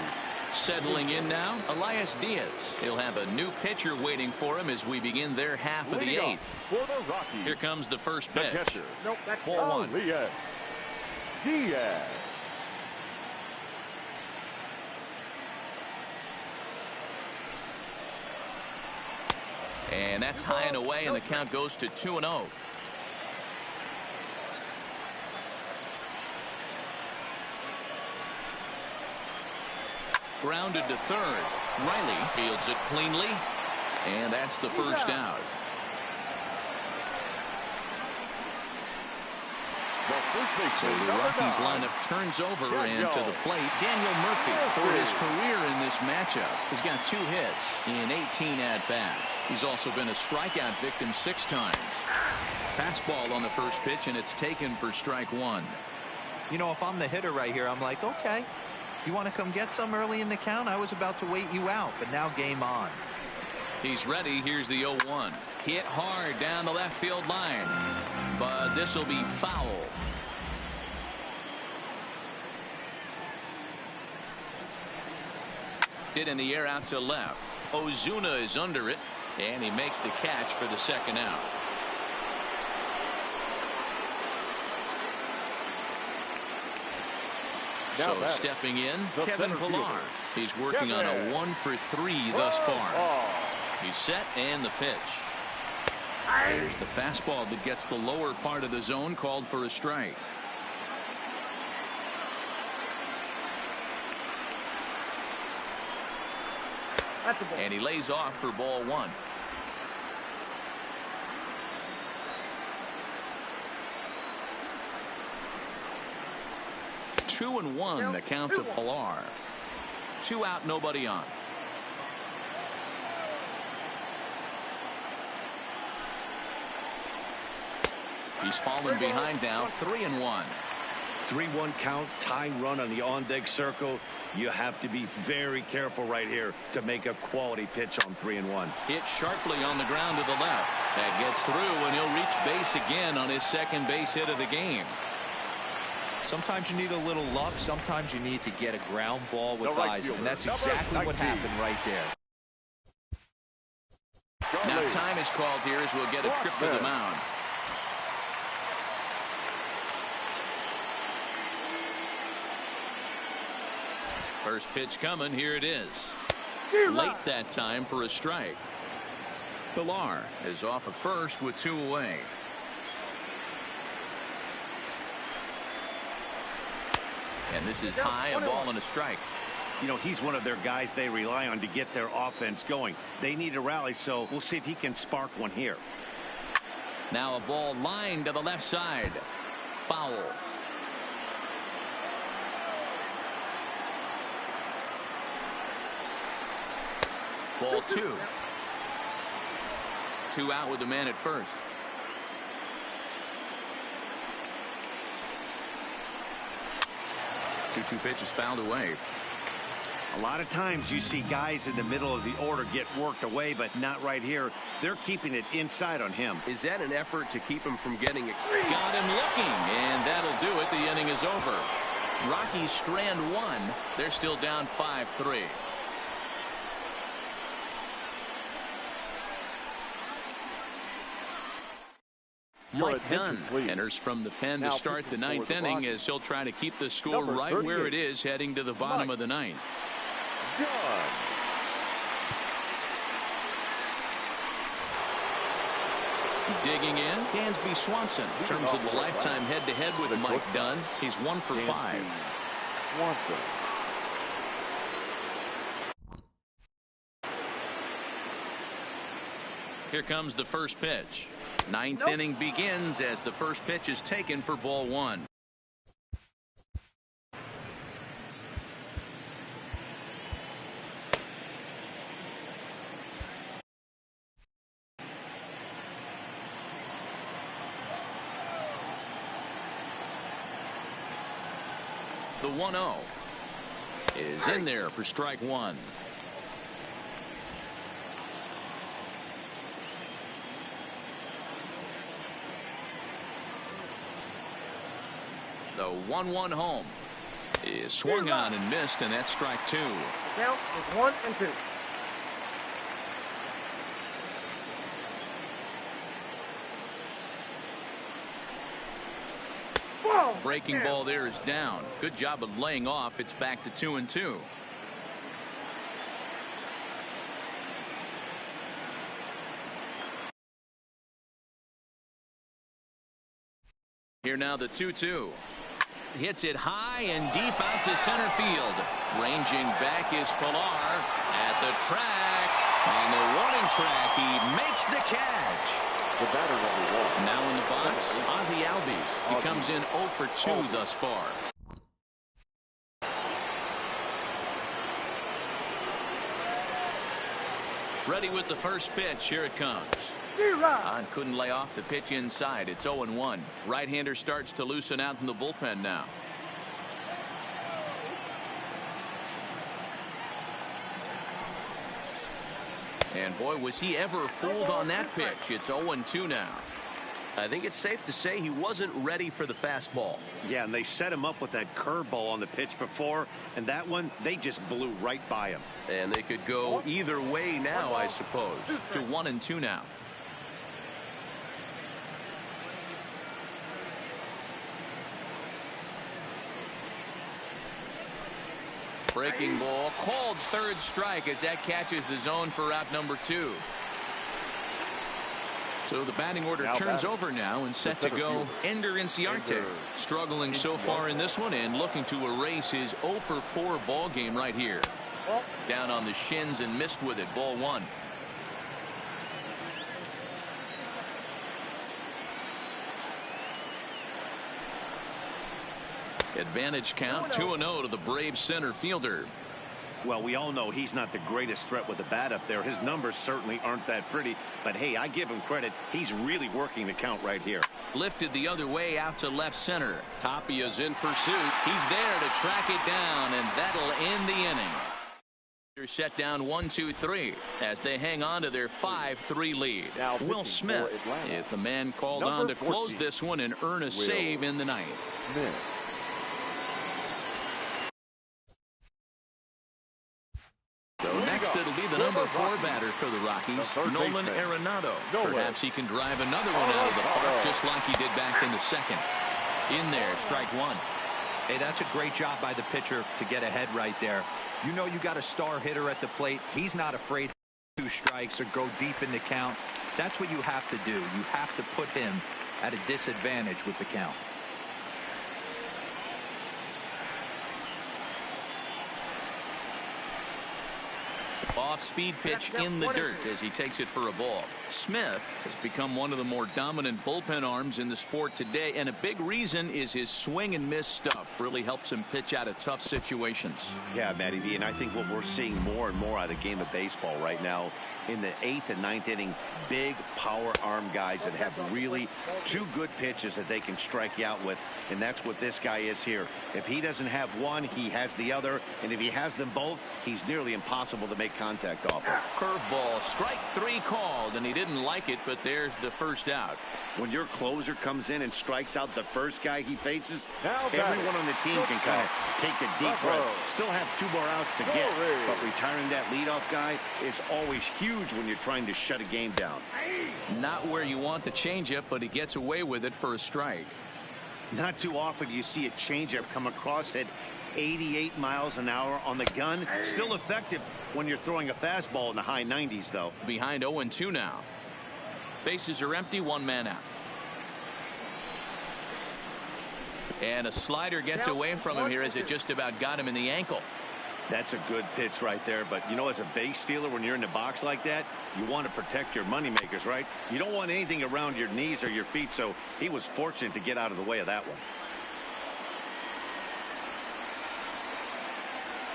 Settling in now, Elias Diaz. He'll have a new pitcher waiting for him as we begin their half of the 8th. For the Rockies. Here comes the first The pitch. catcher. Nope, that's Ball 1. Diaz. And that's high and away, and the count goes to 2-0. Grounded to third. Riley fields it cleanly, and that's the first out. So the Rockies lineup turns over, and to the plate, Daniel Murphy for his career in this matchup. He's got 2 hits in 18 at-bats. He's also been a strikeout victim 6 times. Fastball on the first pitch, and it's taken for strike 1. You know, if I'm the hitter right here, I'm like, okay, you want to come get some early in the count? I was about to wait you out, but now game on. He's ready. Here's the 0-1. Hit hard down the left field line, but this will be foul. Hit in the air out to left. Ozuna is under it, and he makes the catch for the second out. So stepping in, Kevin Pilar. He's working on a 1-for-3 thus far. He's set, and the pitch. There's the fastball that gets the lower part of the zone, called for a strike. And he lays off for ball 1. Two and 1, the count to Pilar. 2 out, nobody on. He's fallen behind now, 3-1. 3-1 count, tying run on the on-deck circle. You have to be very careful right here to make a quality pitch on 3-1. Hit sharply on the ground to the left. That gets through, and he'll reach base again on his second base hit of the game. Sometimes you need a little luck. Sometimes you need to get a ground ball with eyes, and that's exactly what happened right there. Now time is called here as we'll get a trip to the mound. First pitch coming. Here it is. Late that time for a strike. Pilar is off at first with 2 away. And this is high, a ball and a strike. You know, he's one of their guys they rely on to get their offense going. They need a rally, so we'll see if he can spark one here. Now a ball lined to the left side. Foul. Ball 2. 2 out with the man at first. Two pitches fouled away. A lot of times you see guys in the middle of the order get worked away, but not right here. They're keeping it inside on him. Is that an effort to keep him from getting extreme? Got him looking, and that'll do it. The inning is over. Rockies strand 1. They're still down 5-3. Mike Dunn enters from the pen to start the 9th inning as he'll try to keep the score right where it is heading to the bottom of the 9th. Digging in, Dansby Swanson. In terms of the lifetime head-to-head with Mike Dunn, he's 1 for 5. Swanson. Here comes the first pitch. 9th inning begins as the first pitch is taken for ball 1. The 1-0 is in there for strike 1. The 1-1 home is swung on and missed, and that's strike 2. Count is 1 and 2. Breaking ball there is down. Good job of laying off. It's back to 2-2. Here now the 2-2. Hits it high and deep out to center field. Ranging back is Pilar at the track. On the warning track, he makes the catch. The batter number 1. Now in the box, Ozzie Albies. He comes in 0 for 2 thus far. Ready with the first pitch. Here it comes. On couldn't lay off the pitch inside. It's 0-1. Right-hander starts to loosen out in the bullpen now. And boy, was he ever fooled on that pitch. It's 0-2 now. I think it's safe to say he wasn't ready for the fastball. Yeah, and they set him up with that curveball on the pitch before, and that one, they just blew right by him. And they could go either way now, I suppose. To 1-2 now. Breaking ball, called third strike as that catches the zone for out number 2. So the batting order turns over now and set to go Ender Inciarte. Struggling so far in this one and looking to erase his 0 for 4 ball game right here. Down on the shins and missed with it. Ball 1. Advantage count 2-0 to the Braves center fielder. Well, we all know he's not the greatest threat with the bat up there. His numbers certainly aren't that pretty, but hey, I give him credit. He's really working the count right here. Lifted the other way out to left center. Tapia's in pursuit. He's there to track it down, and that'll end the inning. They're set down 1-2-3 as they hang on to their 5-3 lead. Now Will Smith is the man called on to close this one and earn a save in the 9th. Smith. So next it'll be the number 4 batter for the Rockies, Nolan Arenado. Perhaps he can drive another one out of the park just like he did back in the 2nd. In there, strike 1. Hey, that's a great job by the pitcher to get ahead right there. You know you got a star hitter at the plate. He's not afraid to 2 strikes or go deep in the count. That's what you have to do. You have to put him at a disadvantage with the count. Off-speed pitch in the dirt as he takes it for a ball. Smith has become one of the more dominant bullpen arms in the sport today, and a big reason is his swing and miss stuff. Really helps him pitch out of tough situations. Yeah, Matty V, and I think what we're seeing more and more out of the game of baseball right now in the 8th and 9th inning, big power arm guys that have really two good pitches that they can strike you out with, and that's what this guy is here. If he doesn't have one, he has the other, and if he has them both, he's nearly impossible to make contact off of. Curveball, strike 3 called, and he didn't like it, but there's the first out. When your closer comes in and strikes out the first guy he faces, everyone on the team can kind of take a deep breath. Still have 2 more outs to get, but retiring that leadoff guy is always huge when you're trying to shut a game down. Not where you want the changeup, but he gets away with it for a strike. Not too often do you see a changeup come across at 88 miles an hour on the gun. Still effective when you're throwing a fastball in the high 90s, though. Behind 0-2 now. Bases are empty, 1 man out. And a slider gets away from him here as it just about got him in the ankle. That's a good pitch right there, but you know, as a base stealer, when you're in the box like that, you want to protect your moneymakers, right? You don't want anything around your knees or your feet, so he was fortunate to get out of the way of that one.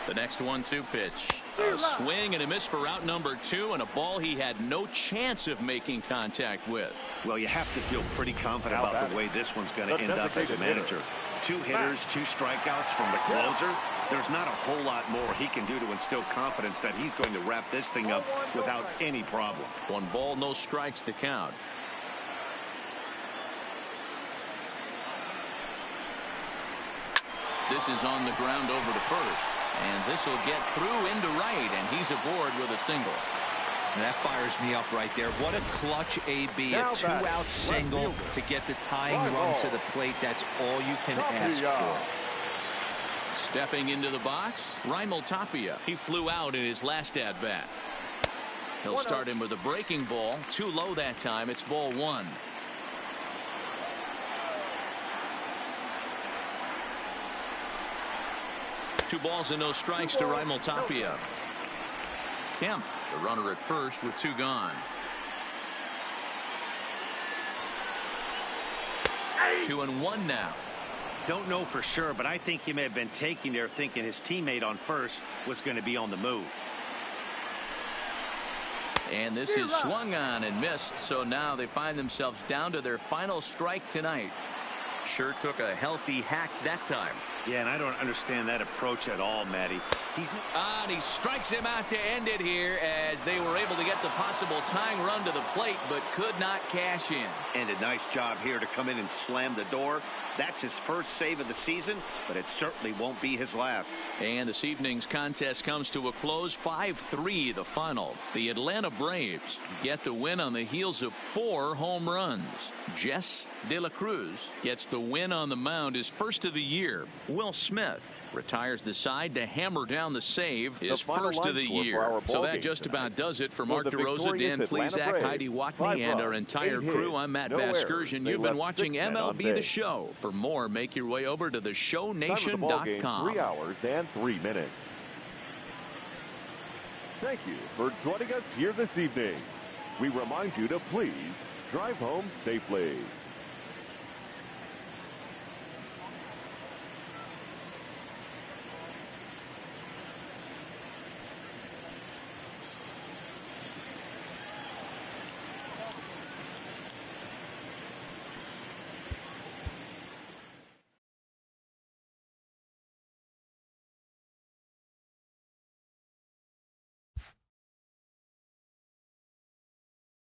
The next 1-2 pitch. A swing and a miss for out number 2, and a ball he had no chance of making contact with. Well, you have to feel pretty confident about the way this one's going to end up as a manager. 2 hitters, 2 strikeouts from the closer. There's not a whole lot more he can do to instill confidence that he's going to wrap this thing up without any problem. 1 ball, no strikes to count. This is on the ground over to first. And this will get through into right, and he's aboard with a single. And that fires me up right there. What a clutch AB, a 2-out single to get the tying run to the plate. That's all you can ask for. Stepping into the box, Raimel Tapia. He flew out in his last at-bat. He'll start him with a breaking ball. Too low that time. It's ball 1. Two balls and no strikes to Raimel Tapia. Kemp, the runner at first with 2 gone. 2-1 now. Don't know for sure, but I think he may have been taking there thinking his teammate on first was going to be on the move. And this is swung on and missed, so now they find themselves down to their final strike tonight. Sure took a healthy hack that time. Yeah, and I don't understand that approach at all, Matty. And he strikes him out to end it here as they were able to get the possible tying run to the plate, but could not cash in. And a nice job here to come in and slam the door. That's his first save of the season, but it certainly won't be his last. And this evening's contest comes to a close. 5-3 the final. The Atlanta Braves get the win on the heels of 4 home runs. Jess De La Cruz gets the win on the mound, his first of the year. Will Smith retires the side to hammer down the save, his first of the year. So that just about does it for Mark DeRosa, Dan Plesac, Heidi Watney, and our entire crew. I'm Matt Vasgersian. You've been watching MLB The Show. For more, make your way over to theshownation.com. 3 hours and 3 minutes. Thank you for joining us here this evening. We remind you to please drive home safely.